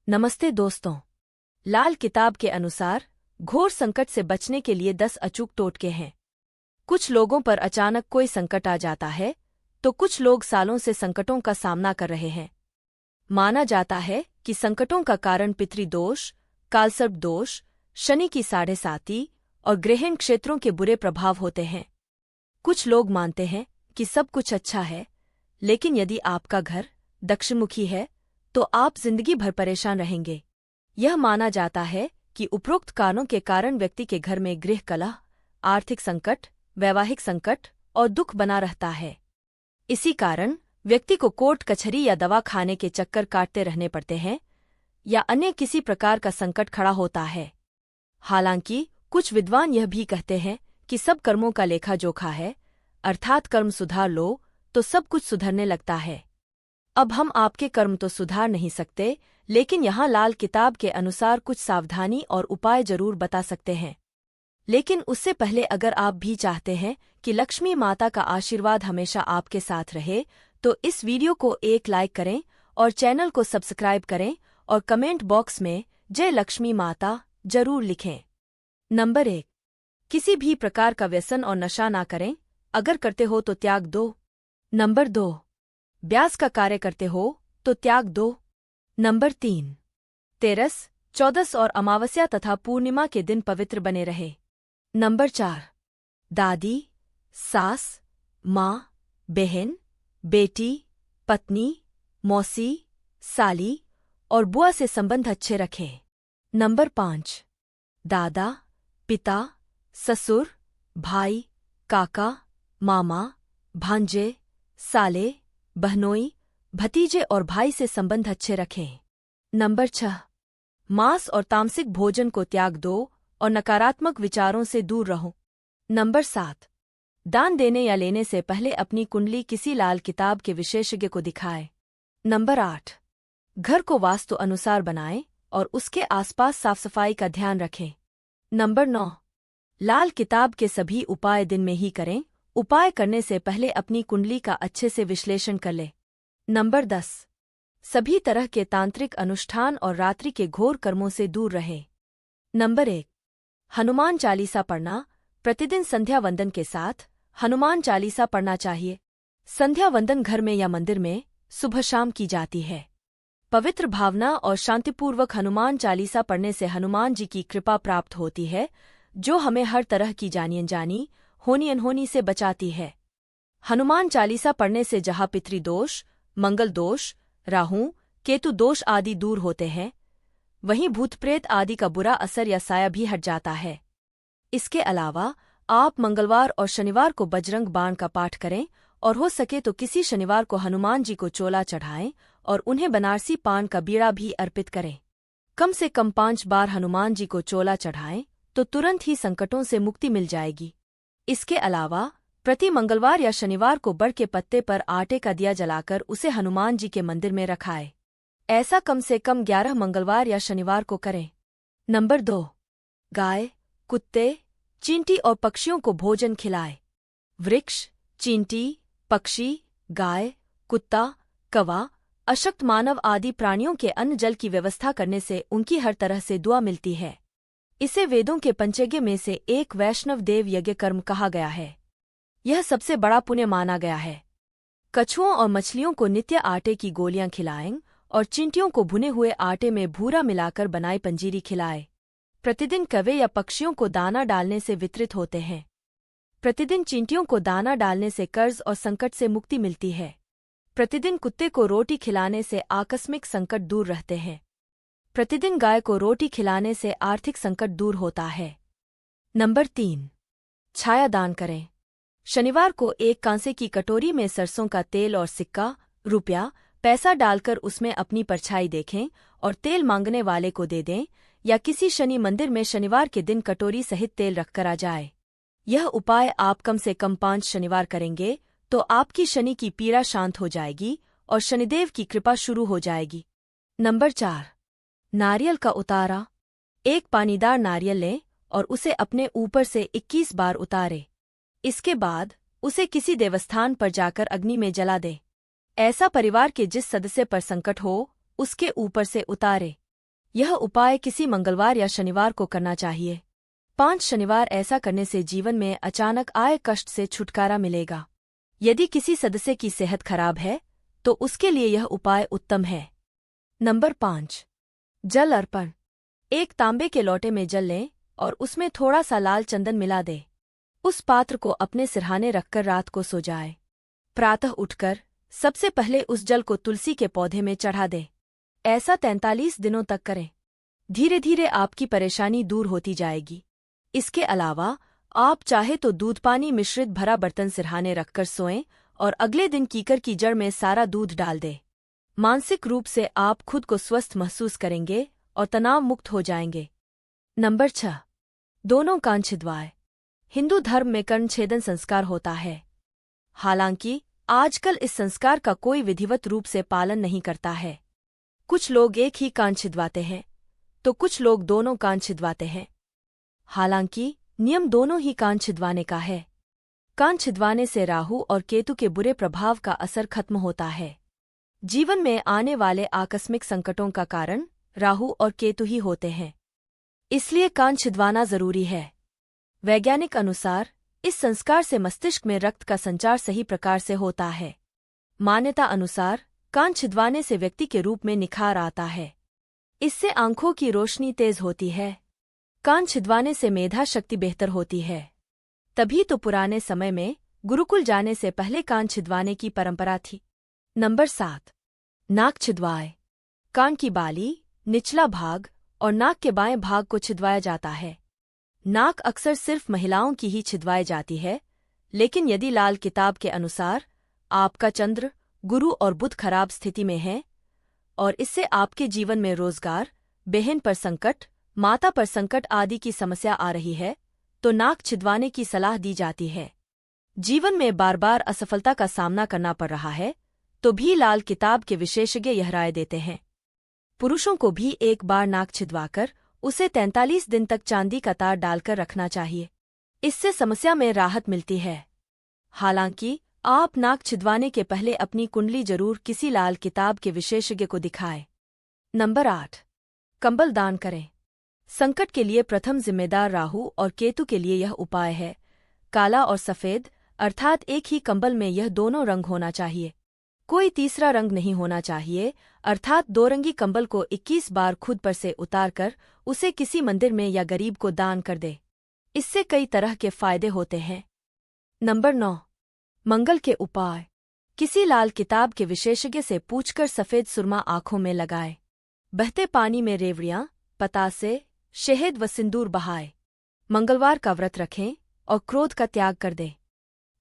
नमस्ते दोस्तों। लाल किताब के अनुसार घोर संकट से बचने के लिए 10 अचूक टोटके हैं। कुछ लोगों पर अचानक कोई संकट आ जाता है तो कुछ लोग सालों से संकटों का सामना कर रहे हैं। माना जाता है कि संकटों का कारण पितृदोष, कालसर्प दोष, शनि की 7.5 और ग्रहण क्षेत्रों के बुरे प्रभाव होते हैं। कुछ लोग मानते हैं कि सब कुछ अच्छा है, लेकिन यदि आपका घर दक्षिणमुखी है तो आप जिंदगी भर परेशान रहेंगे। यह माना जाता है कि उपरोक्त कारणों के कारण व्यक्ति के घर में गृह कलह, आर्थिक संकट, वैवाहिक संकट और दुख बना रहता है। इसी कारण व्यक्ति को कोर्ट कचहरी या दवा खाने के चक्कर काटते रहने पड़ते हैं या अन्य किसी प्रकार का संकट खड़ा होता है। हालांकि कुछ विद्वान यह भी कहते हैं कि सब कर्मों का लेखा जोखा है, अर्थात कर्म सुधार लो तो सब कुछ सुधरने लगता है। अब हम आपके कर्म तो सुधार नहीं सकते, लेकिन यहाँ लाल किताब के अनुसार कुछ सावधानी और उपाय जरूर बता सकते हैं। लेकिन उससे पहले अगर आप भी चाहते हैं कि लक्ष्मी माता का आशीर्वाद हमेशा आपके साथ रहे, तो इस वीडियो को एक लाइक करें और चैनल को सब्सक्राइब करें और कमेंट बॉक्स में जय लक्ष्मी माता जरूर लिखें। नंबर 1, किसी भी प्रकार का व्यसन और नशा ना करें। अगर करते हो तो त्याग दो। नंबर 2, ब्याज का कार्य करते हो तो त्याग दो। नंबर 3, तेरस, चौदस और अमावस्या तथा पूर्णिमा के दिन पवित्र बने रहे। नंबर 4, दादी, सास, माँ, बहन, बेटी, पत्नी, मौसी, साली और बुआ से संबंध अच्छे रखें। नंबर 5, दादा, पिता, ससुर, भाई, काका, मामा, भांजे, साले, बहनोई, भतीजे और भाई से संबंध अच्छे रखें। नंबर 6, मांस और तामसिक भोजन को त्याग दो और नकारात्मक विचारों से दूर रहो। नंबर 7, दान देने या लेने से पहले अपनी कुंडली किसी लाल किताब के विशेषज्ञ को दिखाएं। नंबर 8, घर को वास्तु अनुसार बनाएं और उसके आसपास साफ सफाई का ध्यान रखें। नंबर 9, लाल किताब के सभी उपाय दिन में ही करें। उपाय करने से पहले अपनी कुंडली का अच्छे से विश्लेषण कर ले। नंबर 10, सभी तरह के तांत्रिक अनुष्ठान और रात्रि के घोर कर्मों से दूर रहे। नंबर 1, हनुमान चालीसा पढ़ना। प्रतिदिन संध्या वंदन के साथ हनुमान चालीसा पढ़ना चाहिए। संध्या वंदन घर में या मंदिर में सुबह शाम की जाती है। पवित्र भावना और शांतिपूर्वक हनुमान चालीसा पढ़ने से हनुमान जी की कृपा प्राप्त होती है, जो हमें हर तरह की जानी अनजानी, होनी अनहोनी से बचाती है। हनुमान चालीसा पढ़ने से जहाँ पितृदोष, मंगल दोष, राहु, केतु दोष आदि दूर होते हैं, वहीं भूत प्रेत आदि का बुरा असर या साया भी हट जाता है। इसके अलावा आप मंगलवार और शनिवार को बजरंग बाण का पाठ करें और हो सके तो किसी शनिवार को हनुमान जी को चोला चढ़ाएं और उन्हें बनारसी पान का बीड़ा भी अर्पित करें। कम से कम 5 बार हनुमान जी को चोला चढ़ाएं तो तुरंत ही संकटों से मुक्ति मिल जाएगी। इसके अलावा प्रति मंगलवार या शनिवार को बड़ के पत्ते पर आटे का दिया जलाकर उसे हनुमान जी के मंदिर में रखाए। ऐसा कम से कम 11 मंगलवार या शनिवार को करें। नंबर 2, गाय, कुत्ते, चींटी और पक्षियों को भोजन खिलाए। वृक्ष, चींटी, पक्षी, गाय, कुत्ता, कौवा, अशक्त मानव आदि प्राणियों के अन्न जल की व्यवस्था करने से उनकी हर तरह से दुआ मिलती है। इसे वेदों के पंचयज्ञ में से एक वैष्णव देव यज्ञ कर्म कहा गया है। यह सबसे बड़ा पुण्य माना गया है। कछुओं और मछलियों को नित्य आटे की गोलियां खिलाएं और चींटियों को भुने हुए आटे में भूरा मिलाकर बनाई पंजीरी खिलाए। प्रतिदिन कौवे या पक्षियों को दाना डालने से वितरित होते हैं। प्रतिदिन चींटियों को दाना डालने से कर्ज और संकट से मुक्ति मिलती है। प्रतिदिन कुत्ते को रोटी खिलाने से आकस्मिक संकट दूर रहते हैं। प्रतिदिन गाय को रोटी खिलाने से आर्थिक संकट दूर होता है। नंबर 3, छाया दान करें। शनिवार को एक कांसे की कटोरी में सरसों का तेल और सिक्का, रुपया, पैसा डालकर उसमें अपनी परछाई देखें और तेल मांगने वाले को दे दें, या किसी शनि मंदिर में शनिवार के दिन कटोरी सहित तेल रखकर आ जाए। यह उपाय आप कम से कम 5 शनिवार करेंगे तो आपकी शनि की पीड़ा शांत हो जाएगी और शनिदेव की कृपा शुरू हो जाएगी। नंबर 4, नारियल का उतारा। एक पानीदार नारियल लें और उसे अपने ऊपर से 21 बार उतारें। इसके बाद उसे किसी देवस्थान पर जाकर अग्नि में जला दें। ऐसा परिवार के जिस सदस्य पर संकट हो उसके ऊपर से उतारे। यह उपाय किसी मंगलवार या शनिवार को करना चाहिए। 5 शनिवार ऐसा करने से जीवन में अचानक आए कष्ट से छुटकारा मिलेगा। यदि किसी सदस्य की सेहत खराब है तो उसके लिए यह उपाय उत्तम है। नंबर 5। जल अर्पण। एक तांबे के लोटे में जल लें और उसमें थोड़ा सा लाल चंदन मिला दे। उस पात्र को अपने सिरहाने रखकर रात को सो जाए। प्रातः उठकर सबसे पहले उस जल को तुलसी के पौधे में चढ़ा दे। ऐसा 43 दिनों तक करें। धीरे धीरे आपकी परेशानी दूर होती जाएगी। इसके अलावा आप चाहे तो दूध पानी मिश्रित भरा बर्तन सिरहाने रखकर सोएं और अगले दिन कीकर की जड़ में सारा दूध डाल दें। मानसिक रूप से आप खुद को स्वस्थ महसूस करेंगे और तनाव मुक्त हो जाएंगे। नंबर 6। दोनों कान छिदवाएं। हिंदू धर्म में कर्ण छेदन संस्कार होता है। हालांकि आजकल इस संस्कार का कोई विधिवत रूप से पालन नहीं करता है। कुछ लोग एक ही कान छिदवाते हैं तो कुछ लोग दोनों कान छिदवाते हैं। हालांकि नियम दोनों ही कान छिदवाने का है। कान छिदवाने से राहु और केतु के बुरे प्रभाव का असर खत्म होता है। जीवन में आने वाले आकस्मिक संकटों का कारण राहु और केतु ही होते हैं, इसलिए कान छिदवाना जरूरी है। वैज्ञानिक अनुसार इस संस्कार से मस्तिष्क में रक्त का संचार सही प्रकार से होता है। मान्यता अनुसार कान छिदवाने से व्यक्ति के रूप में निखार आता है। इससे आंखों की रोशनी तेज होती है। कान छिदवाने से मेधा शक्ति बेहतर होती है। तभी तो पुराने समय में गुरुकुल जाने से पहले कान छिदवाने की परंपरा थी। नंबर 7। नाक छिदवाएं। कान की बाली, निचला भाग और नाक के बाएं भाग को छिदवाया जाता है। नाक अक्सर सिर्फ महिलाओं की ही छिदवाई जाती है, लेकिन यदि लाल किताब के अनुसार आपका चंद्र, गुरु और बुध खराब स्थिति में है और इससे आपके जीवन में रोजगार, बहन पर संकट, माता पर संकट आदि की समस्या आ रही है, तो नाक छिदवाने की सलाह दी जाती है। जीवन में बार बार असफलता का सामना करना पड़ रहा है तो भी लाल किताब के विशेषज्ञ यह राय देते हैं। पुरुषों को भी एक बार नाक छिदवाकर उसे 43 दिन तक चांदी का तार डालकर रखना चाहिए। इससे समस्या में राहत मिलती है। हालांकि आप नाक छिदवाने के पहले अपनी कुंडली जरूर किसी लाल किताब के विशेषज्ञ को दिखाएं। नंबर 8। कंबल दान करें। संकट के लिए प्रथम जिम्मेदार राहु और केतु के लिए यह उपाय है। काला और सफेद अर्थात एक ही कंबल में यह दोनों रंग होना चाहिए। कोई तीसरा रंग नहीं होना चाहिए, अर्थात 2 रंगी कंबल को 21 बार खुद पर से उतारकर उसे किसी मंदिर में या गरीब को दान कर दे। इससे कई तरह के फायदे होते हैं। नंबर 9। मंगल के उपाय। किसी लाल किताब के विशेषज्ञ से पूछकर सफेद सुरमा आंखों में लगाए। बहते पानी में रेवड़ियां, पतासे, शहद व सिंदूर बहाए। मंगलवार का व्रत रखें और क्रोध का त्याग कर दें।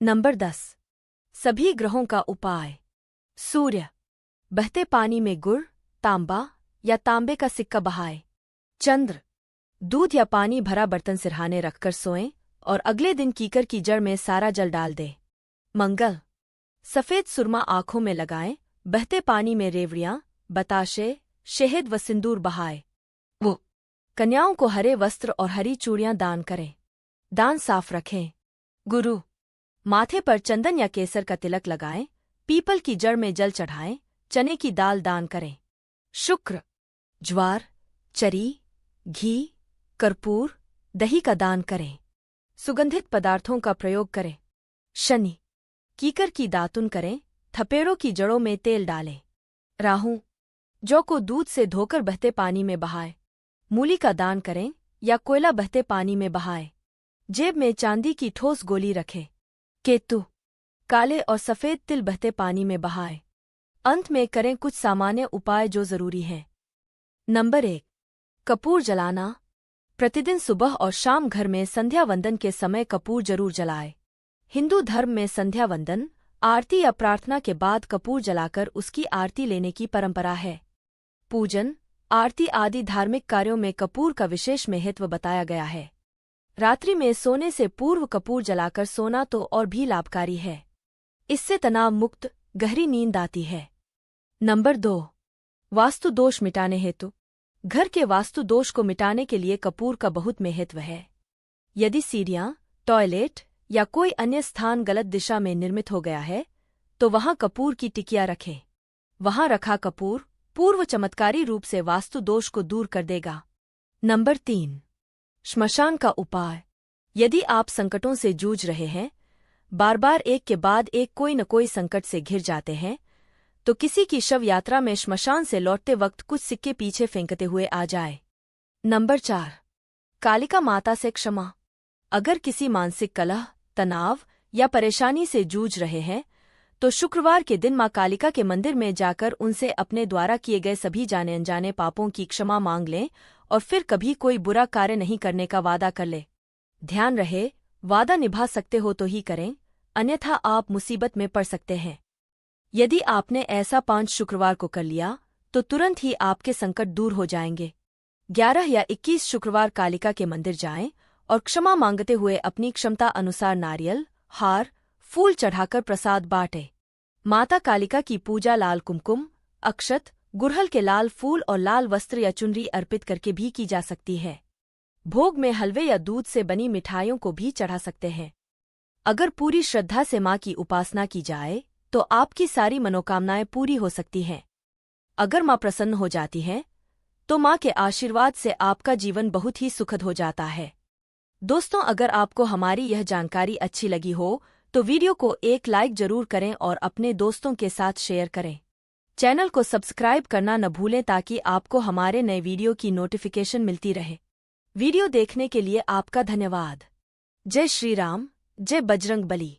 नंबर 10। सभी ग्रहों का उपाय। सूर्य, बहते पानी में गुड़, तांबा या तांबे का सिक्का बहाए। चंद्र, दूध या पानी भरा बर्तन सिरहाने रखकर सोएं और अगले दिन कीकर की जड़ में सारा जल डाल दें। मंगल, सफेद सुरमा आंखों में लगाएं, बहते पानी में रेवड़ियां, बताशे, शहद व सिंदूर बहाए। वो कन्याओं को हरे वस्त्र और हरी चूड़ियां दान करें। दान साफ रखें। गुरु, माथे पर चंदन या केसर का तिलक लगाएं, पीपल की जड़ में जल चढ़ाएं, चने की दाल दान करें। शुक्र, ज्वार, चरी, घी, कर्पूर, दही का दान करें। सुगंधित पदार्थों का प्रयोग करें। शनि, कीकर की दातुन करें, थपेड़ों की जड़ों में तेल डालें। राहु, जौ को दूध से धोकर बहते पानी में बहाए। मूली का दान करें या कोयला बहते पानी में बहाए। जेब में चांदी की ठोस गोली रखें। केतु, काले और सफेद तिल बहते पानी में बहाए। अंत में करें कुछ सामान्य उपाय जो जरूरी हैं। नंबर 1। कपूर जलाना। प्रतिदिन सुबह और शाम घर में संध्या वंदन के समय कपूर जरूर जलाए। हिंदू धर्म में संध्या वंदन, आरती या प्रार्थना के बाद कपूर जलाकर उसकी आरती लेने की परंपरा है। पूजन, आरती आदि धार्मिक कार्यों में कपूर का विशेष महत्व बताया गया है। रात्रि में सोने से पूर्व कपूर जलाकर सोना तो और भी लाभकारी है। इससे तनाव मुक्त गहरी नींद आती है। नंबर 2। वास्तु दोष मिटाने हेतु। घर के वास्तु दोष को मिटाने के लिए कपूर का बहुत महत्व है। यदि सीढ़ियां, टॉयलेट या कोई अन्य स्थान गलत दिशा में निर्मित हो गया है तो वहां कपूर की टिकिया रखें। वहां रखा कपूर पूर्व चमत्कारी रूप से वास्तु दोष को दूर कर देगा। नंबर 3, श्मशान का उपाय। यदि आप संकटों से जूझ रहे हैं, बार बार एक के बाद एक कोई न कोई संकट से घिर जाते हैं, तो किसी की शव यात्रा में श्मशान से लौटते वक्त कुछ सिक्के पीछे फेंकते हुए आ जाए। नंबर 4, कालिका माता से क्षमा। अगर किसी मानसिक कलह, तनाव या परेशानी से जूझ रहे हैं, तो शुक्रवार के दिन मां कालिका के मंदिर में जाकर उनसे अपने द्वारा किए गए सभी जाने अनजाने पापों की क्षमा मांग लें और फिर कभी कोई बुरा कार्य नहीं करने का वादा कर ले। ध्यान रहे, वादा निभा सकते हो तो ही करें, अन्यथा आप मुसीबत में पड़ सकते हैं। यदि आपने ऐसा 5 शुक्रवार को कर लिया तो तुरंत ही आपके संकट दूर हो जाएंगे। 11 या 21 शुक्रवार कालिका के मंदिर जाएं और क्षमा मांगते हुए अपनी क्षमता अनुसार नारियल, हार, फूल चढ़ाकर प्रसाद बांटे। माता कालिका की पूजा लाल कुमकुम, अक्षत, गुड़हल के लाल फूल और लाल वस्त्र या चुनरी अर्पित करके भी की जा सकती है। भोग में हलवे या दूध से बनी मिठाइयों को भी चढ़ा सकते हैं। अगर पूरी श्रद्धा से मां की उपासना की जाए तो आपकी सारी मनोकामनाएं पूरी हो सकती हैं। अगर मां प्रसन्न हो जाती हैं, तो मां के आशीर्वाद से आपका जीवन बहुत ही सुखद हो जाता है। दोस्तों, अगर आपको हमारी यह जानकारी अच्छी लगी हो तो वीडियो को एक लाइक जरूर करें और अपने दोस्तों के साथ शेयर करें। चैनल को सब्सक्राइब करना न भूलें ताकि आपको हमारे नए वीडियो की नोटिफिकेशन मिलती रहे। वीडियो देखने के लिए आपका धन्यवाद। जय श्री राम, जय बजरंग बली।